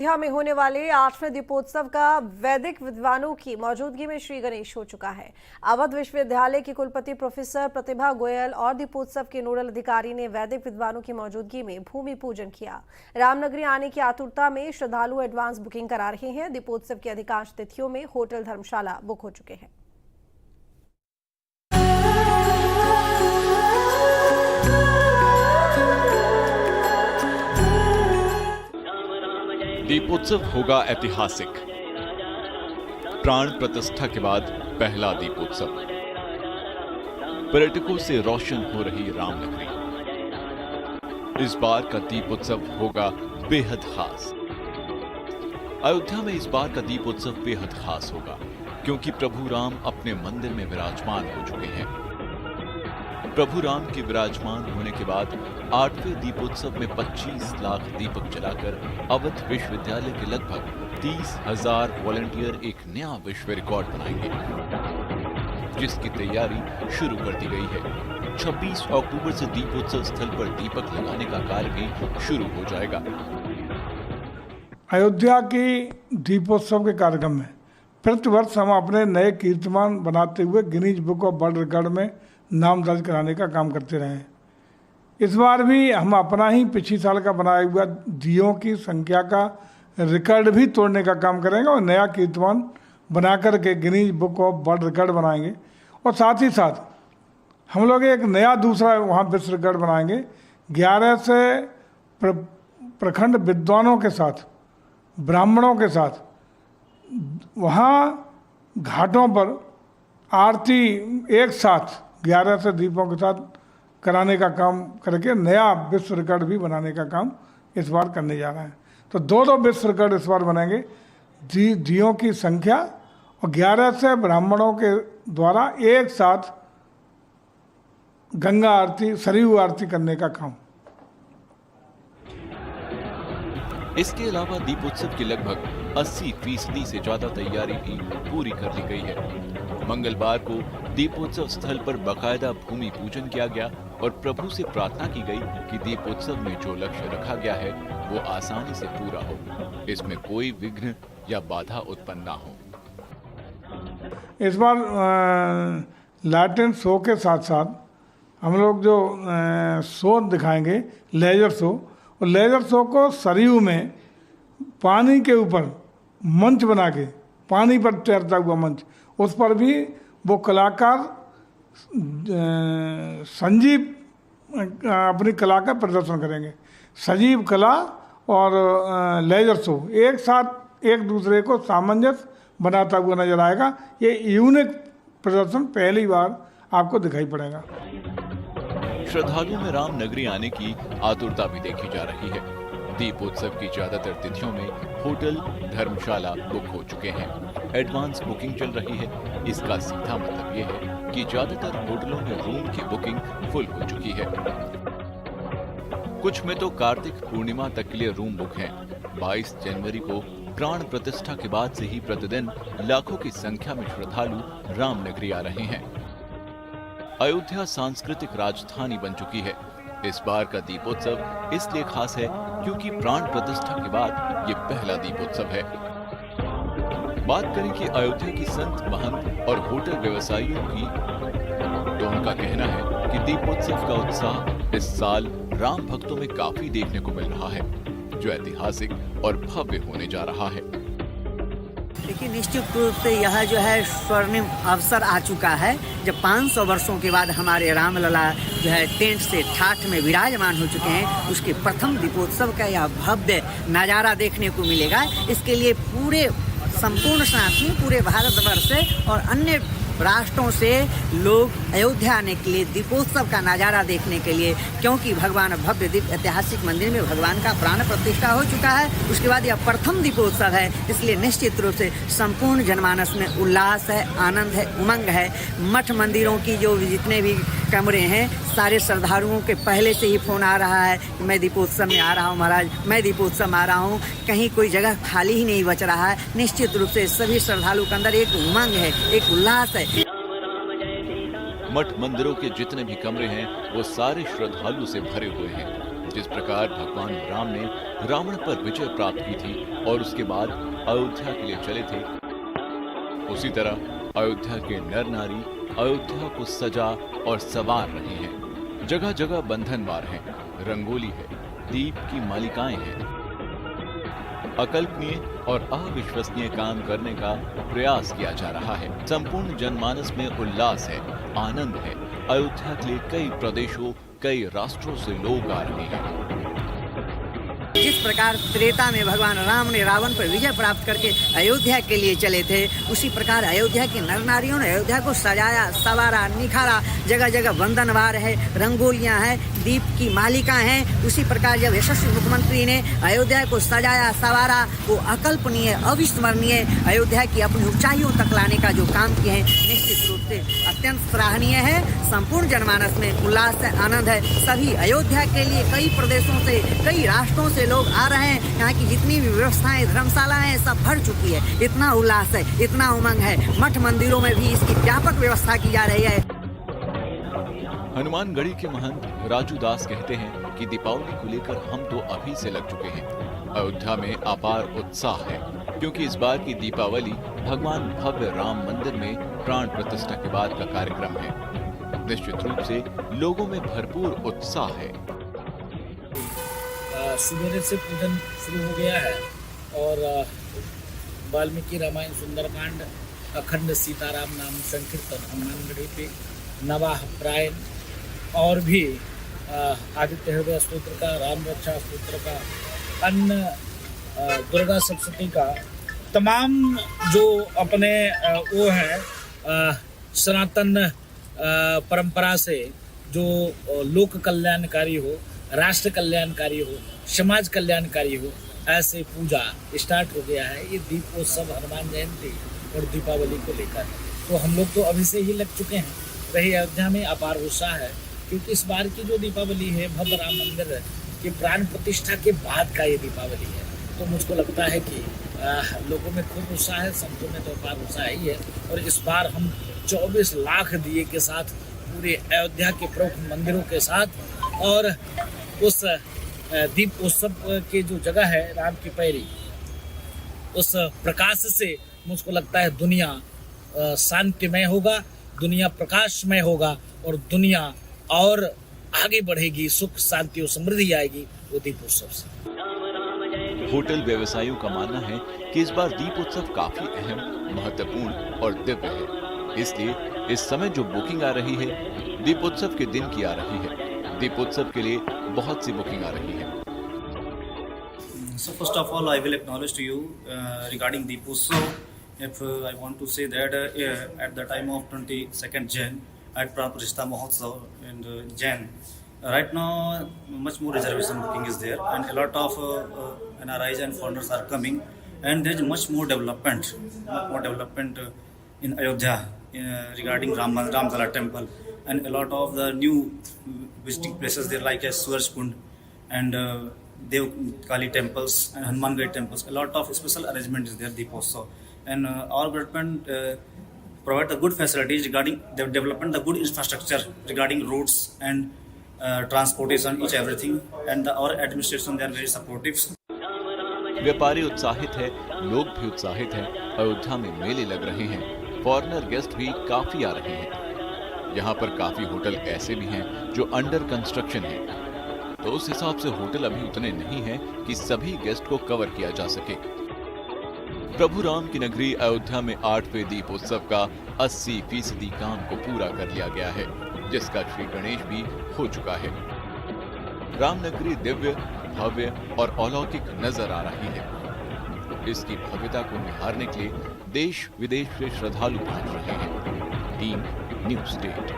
अयोध्या में होने वाले 8वें दीपोत्सव का वैदिक विद्वानों की मौजूदगी में श्री गणेश हो चुका है। अवध विश्वविद्यालय की कुलपति प्रोफेसर प्रतिभा गोयल और दीपोत्सव के नोडल अधिकारी ने वैदिक विद्वानों की मौजूदगी में भूमि पूजन किया। रामनगरी आने की आतुरता में श्रद्धालु एडवांस बुकिंग करा रहे हैं। दीपोत्सव की अधिकांश तिथियों में होटल धर्मशाला बुक हो चुके हैं। दीपोत्सव होगा ऐतिहासिक। प्राण प्रतिष्ठा के बाद पहला दीपोत्सव। पर्यटकों से रोशन हो रही रामनगरी। इस बार का दीपोत्सव होगा बेहद खास। अयोध्या में इस बार का दीपोत्सव बेहद खास होगा क्योंकि प्रभु राम अपने मंदिर में विराजमान हो चुके हैं। प्रभु राम के विराजमान होने के बाद 8वें दीपोत्सव में 25 लाख दीपक जलाकर अवध विश्वविद्यालय के लगभग 30,000 वॉलंटियर एक नया विश्व रिकॉर्ड बनाएंगे, जिसकी तैयारी शुरू कर दी गई है। 26 अक्टूबर से दीपोत्सव स्थल पर दीपक लगाने का कार्य भी शुरू हो जाएगा। अयोध्या की दीपोत्सव के कार्यक्रम में प्रतिवर्ष हम अपने नए कीर्तिमान बनाते हुए Guinness book of world record में नाम दर्ज कराने का काम करते रहे हैं। इस बार भी हम अपना ही पिछले साल का बनाया हुआ दियों की संख्या का रिकॉर्ड भी तोड़ने का काम करेंगे और नया कीर्तिमान बना करके Guinness book of world record बनाएंगे। और साथ ही साथ हम लोग एक नया दूसरा वहाँ विश्व रिकॉर्ड बनाएंगे। 11 से प्रखंड विद्वानों के साथ, ब्राह्मणों के साथ वहाँ घाटों पर आरती एक साथ 11 से दीपों के साथ कराने का काम करके नया विश्व रिकॉर्ड भी बनाने का काम इस बार करने जा रहे हैं। तो दो विश्व रिकॉर्ड इस बार बनेंगे। दियों की संख्या और 11 से ब्राह्मणों के द्वारा एक साथ गंगा आरती, सरयू आरती करने का काम। इसके अलावा दीपोत्सव की लगभग 80% से ज्यादा तैयारी भी पूरी कर ली गई है। मंगलवार को दीपोत्सव स्थल पर बाकायदा भूमि पूजन किया गया और प्रभु से प्रार्थना की गई कि दीपोत्सव में जो लक्ष्य रखा गया है वो आसानी से पूरा हो, इसमें कोई विघ्न या बाधा उत्पन्न ना हो। इस बार लैटिन शो के साथ साथ हम लोग जो शो दिखाएंगे, लेजर शो, और लेजर शो को सरयू में पानी के ऊपर मंच बना के, पानी पर तैरता हुआ मंच, उस पर भी वो कलाकार संजीव अपनी कला का प्रदर्शन करेंगे। सजीव कला और लेजर शो एक साथ एक दूसरे को सामंजस्य बनाता हुआ नजर आएगा। ये यूनिक प्रदर्शन पहली बार आपको दिखाई पड़ेगा। श्रद्धालुओं में रामनगरी आने की आतुरता भी देखी जा रही है। दीपोत्सव की ज्यादातर तिथियों में होटल धर्मशाला बुक हो चुके हैं। एडवांस बुकिंग चल रही है। इसका सीधा मतलब ये है कि ज्यादातर होटलों में रूम की बुकिंग फुल हो चुकी है। कुछ में तो कार्तिक पूर्णिमा तक के लिए रूम बुक हैं। 22 जनवरी को प्राण प्रतिष्ठा के बाद से ही प्रतिदिन लाखों की संख्या में श्रद्धालु रामनगरी आ रहे हैं। अयोध्या सांस्कृतिक राजधानी बन चुकी है। इस बार का दीपोत्सव इसलिए खास है क्योंकि प्राण प्रतिष्ठा के बाद ये पहला दीपोत्सव है। बात करें कि अयोध्या की संत, महंत और होटल व्यवसायियों की, तो उनका कहना है कि दीपोत्सव का उत्साह इस साल राम भक्तों में काफी देखने को मिल रहा है, जो ऐतिहासिक और भव्य होने जा रहा है। लेकिन निश्चित रूप से यह जो है स्वर्णिम अवसर आ चुका है, जब 500 वर्षों के बाद हमारे रामलला जो है टेंट से ठाठ में विराजमान हो चुके हैं। उसके प्रथम दीपोत्सव का यह भव्य नज़ारा देखने को मिलेगा। इसके लिए पूरे संपूर्ण साथी, पूरे भारतवर्ष से और अन्य राष्ट्रों से लोग अयोध्या आने के लिए दीपोत्सव का नज़ारा देखने के लिए, क्योंकि भगवान भव्य दिव्य ऐतिहासिक मंदिर में भगवान का प्राण प्रतिष्ठा हो चुका है। उसके बाद यह प्रथम दीपोत्सव है, इसलिए निश्चित रूप से संपूर्ण जनमानस में उल्लास है, आनंद है, उमंग है। मठ मंदिरों की जो जितने भी कमरे हैं, सारे श्रद्धालुओं के पहले से ही फोन आ रहा है कि मैं दीपोत्सव में आ रहा हूँ महाराज, मैं दीपोत्सव में आ रहा हूँ। कहीं कोई जगह खाली ही नहीं बच रहा है। निश्चित रूप से सभी श्रद्धालुओं के अंदर एक उमंग है, एक उल्लास है। मठ मंदिरों के जितने भी कमरे हैं वो सारे श्रद्धालु से भरे हुए हैं। जिस प्रकार भगवान राम ने रावण पर विजय प्राप्त की थी और उसके बाद अयोध्या के लिए चले थे, उसी तरह अयोध्या के नर नारी अयोध्या को सजा और संवार रहे हैं। जगह जगह बंधनवार हैं, रंगोली है, दीप की मालिकाएं हैं। अकल्पनीय और अविश्वसनीय काम करने का प्रयास किया जा रहा है। संपूर्ण जनमानस में उल्लास है, आनंद है। अयोध्या के लिए कई प्रदेशों, कई राष्ट्रों से लोग आ रहे हैं। जिस प्रकार त्रेता में भगवान राम ने रावण पर विजय प्राप्त करके अयोध्या के लिए चले थे, उसी प्रकार अयोध्या के नर नारियों ने अयोध्या को सजाया, संवारा, निखारा। जगह जगह वंदनवार है, रंगोलियां हैं, दीप की मालिका हैं। उसी प्रकार जब यशस्वी मुख्यमंत्री ने अयोध्या को सजाया, संवारा, वो अकल्पनीय, अविस्मरणीय अयोध्या की अपनी ऊंचाइयों तक लाने का जो काम किए हैं, निश्चित रूप से अत्यंत सराहनीय है। संपूर्ण जनमानस में उल्लास है, आनंद है। सभी अयोध्या के लिए कई प्रदेशों से, कई राष्ट्रों से लोग आ रहे हैं। यहाँ की जितनी भी व्यवस्थाएं, धर्मशालाएं हैं, सब भर चुकी है। इतना उल्लास है, इतना उमंग है। मठ मंदिरों में भी इसकी व्यापक व्यवस्था की जा रही है। हनुमानगढ़ी के महंत राजू दास कहते हैं कि दीपावली को लेकर हम तो अभी से लग चुके हैं। अयोध्या में अपार उत्साह है, क्योंकि इस बार की दीपावली भगवान भव्य राम मंदिर में प्राण प्रतिष्ठा के बाद का कार्यक्रम है। निश्चित रूप से लोगों में भरपूर उत्साह है। सुबह से पूजन शुरू हो गया है और वाल्मीकि रामायण सुंदरकांड, अखंड सीताराम नाम संकीर्तन हनुमानगढ़ी पे, नवाह प्रायण और भी आदित्य हृदय स्तोत्र का, राम रक्षा स्तोत्र का, अन्य दुर्गा सप्तशती का, तमाम जो अपने वो है सनातन परंपरा से जो लोक कल्याणकारी हो, राष्ट्र कल्याणकारी हो, समाज कल्याणकारी हो, ऐसे पूजा स्टार्ट हो गया है। ये दीपोत्सव, हनुमान जयंती और दीपावली को लेकर तो हम लोग तो अभी से ही लग चुके हैं। वही अयोध्या में अपार उत्साह है, क्योंकि इस बार की जो दीपावली है भव्य राम मंदिर की प्राण प्रतिष्ठा के बाद का ये दीपावली है। तो मुझको लगता है कि लोगों में खूब उत्साह है, संतों में तो अपार उत्साह ही है। और इस बार हम 24 लाख दिए के साथ पूरे अयोध्या के प्रमुख मंदिरों के साथ और उस दीप उत्सव की जो जगह है राम की पैरी, उस प्रकाश से मुझको लगता है दुनिया शांतिमय होगा, दुनिया प्रकाशमय होगा और दुनिया और आगे बढ़ेगी, सुख शांति और समृद्धि आएगी वो दीपोत्सव से। होटल व्यवसायियों का मानना है कि इस बार दीपोत्सव काफी अहम, महत्वपूर्ण और दिव्य है। इसलिए इस समय जो बुकिंग आ रही है दीपोत्सव के दिन की आ रही है। दीपोत्सव के लिए बहुत सी बुकिंग आ रही है। So first of all, I will acknowledge to you regarding Deepotsav. If I want to say that at the time of 22nd Jan at Pran Pratishtha Mahotsav in Jan, right now much more reservation booking is there, and a lot of NRIs and foreigners are coming, and there is much more development in Ayodhya regarding Ramlala temple, and a lot of the new visiting places there like Suraj Kund and Dev Kali temples and Hanumangarhi temples. A lot of special arrangement is there Deepotsav, and our government provide the good facilities regarding the development, the good infrastructure regarding roads and transportation, each everything, and our administration they are very supportive. व्यापारी उत्साहित है, लोग भी उत्साहित हैं। अयोध्या में मेले लग रहे हैं, फॉरेनर गेस्ट भी काफी आ रहे हैं। यहाँ पर काफी होटल ऐसे भी हैं जो अंडर कंस्ट्रक्शन हैं, तो उस हिसाब से होटल अभी उतने नहीं हैं कि सभी गेस्ट को कवर किया जा सके। प्रभु राम की नगरी अयोध्या में 8वें दीपोत्सव का 80% काम को पूरा कर लिया गया है, जिसका श्री गणेश भी हो चुका है। रामनगरी दिव्य, भव्य और अलौकिक नजर आ रही है। इसकी भव्यता को निहारने के लिए देश विदेश से श्रद्धालु पहुंच रहे हैं। Team news state.